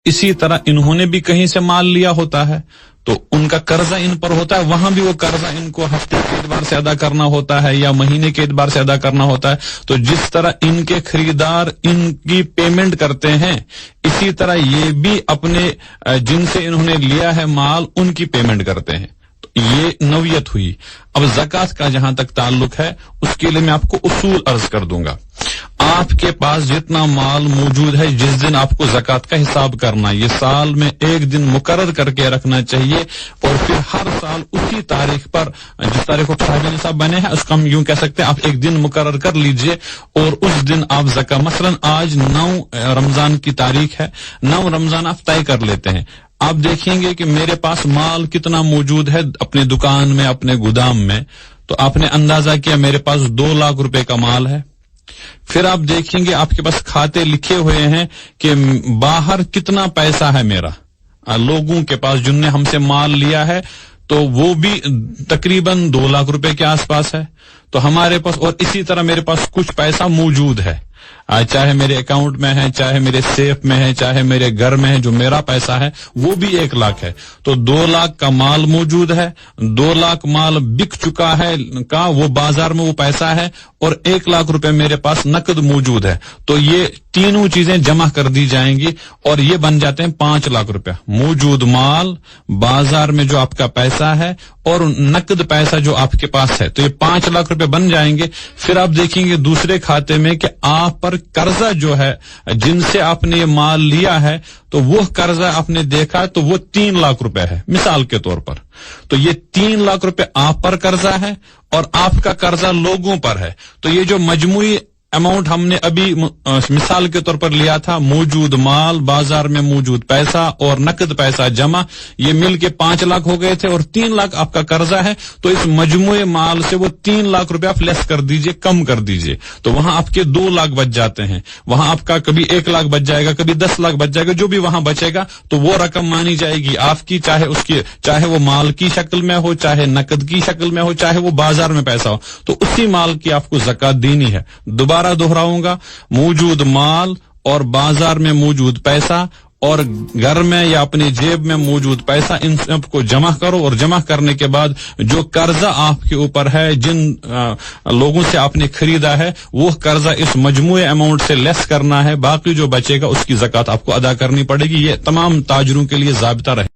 इसी तरह इन्होंने भी कहीं से माल लिया होता है, तो उनका कर्जा इन पर होता है, वहां भी वो कर्जा इनको हफ्ते के एतबार से अदा करना होता है या महीने के एतबार से अदा करना होता है। तो जिस तरह इनके खरीदार इनकी पेमेंट करते हैं, इसी तरह ये भी अपने जिनसे इन्होंने लिया है माल उनकी पेमेंट करते हैं। तो ये नौयत हुई। अब ज़कात का जहां तक ताल्लुक है, उसके लिए मैं आपको उसूल अर्ज कर दूंगा। आपके पास जितना माल मौजूद है, जिस दिन आपको ज़कात का हिसाब करना, ये साल में एक दिन मुकर्रर करके रखना चाहिए और फिर हर साल उसी तारीख पर, जिस तारीख को साहिब निसाब बने हैं, उसको हम यूं कह सकते हैं, आप एक दिन मुकर्रर कर लीजिए और उस दिन आप ज़कात, मसलन आज 9 रमजान की तारीख है, 9 रमजान आप तय कर लेते हैं। आप देखेंगे कि मेरे पास माल कितना मौजूद है अपनी दुकान में, अपने गोदाम में, तो आपने अंदाजा किया मेरे पास 2 लाख रुपए का माल है। फिर आप देखेंगे आपके पास खाते लिखे हुए हैं कि बाहर कितना पैसा है मेरा, लोगों के पास जिनने हमसे माल लिया है, तो वो भी तकरीबन 2 लाख रुपए के आसपास है। तो हमारे पास, और इसी तरह मेरे पास कुछ पैसा मौजूद है, चाहे मेरे अकाउंट में है, चाहे मेरे सेफ में है, चाहे मेरे घर में है, जो मेरा पैसा है वो भी 1 लाख है। तो 2 लाख का माल मौजूद है, 2 लाख माल बिक चुका है का, वो बाजार में वो पैसा है, और 1 लाख रुपए मेरे पास नकद मौजूद है। तो ये तीनों चीजें जमा कर दी जाएंगी और ये बन जाते हैं 5 लाख रुपया। मौजूद माल, बाजार में जो आपका पैसा है और नकद पैसा जो आपके पास है, तो ये 5 लाख रुपए बन जाएंगे। फिर आप देखेंगे दूसरे खाते में कि आप पर कर्जा जो है, जिनसे आपने ये माल लिया है, तो वो कर्जा आपने देखा तो वो 3 लाख रुपए है मिसाल के तौर पर। तो ये 3 लाख रुपए आप पर कर्जा है और आपका कर्जा लोगों पर है। तो ये जो मजमूई अमाउंट हमने अभी मिसाल के तौर पर लिया था, मौजूद माल, बाजार में मौजूद पैसा और नकद पैसा जमा, ये मिल के 5 लाख हो गए थे और 3 लाख आपका कर्जा है। तो इस मजमूए माल से वो 3 लाख रुपए आप लेस कर दीजिए, कम कर दीजिए, तो वहां आपके 2 लाख बच जाते हैं। वहां आपका कभी 1 लाख बच जाएगा, कभी 10 लाख बच जाएगा, जो भी वहां बचेगा तो वो रकम मानी जाएगी आपकी, चाहे वो माल की शक्ल में हो, चाहे नकद की शक्ल में हो, चाहे वो बाजार में पैसा हो, तो उसी माल की आपको ज़कात देनी है। दोबारा दोहराऊंगा, मौजूद माल और बाजार में मौजूद पैसा और घर में या अपनी जेब में मौजूद पैसा, इन सब को जमा करो और जमा करने के बाद जो कर्जा आपके ऊपर है, जिन लोगों से आपने खरीदा है, वो कर्जा इस मजमूए अमाउंट से लेस करना है। बाकी जो बचेगा उसकी ज़कात आपको अदा करनी पड़ेगी। ये तमाम ताजरों के लिए ज़ाबिता रहे।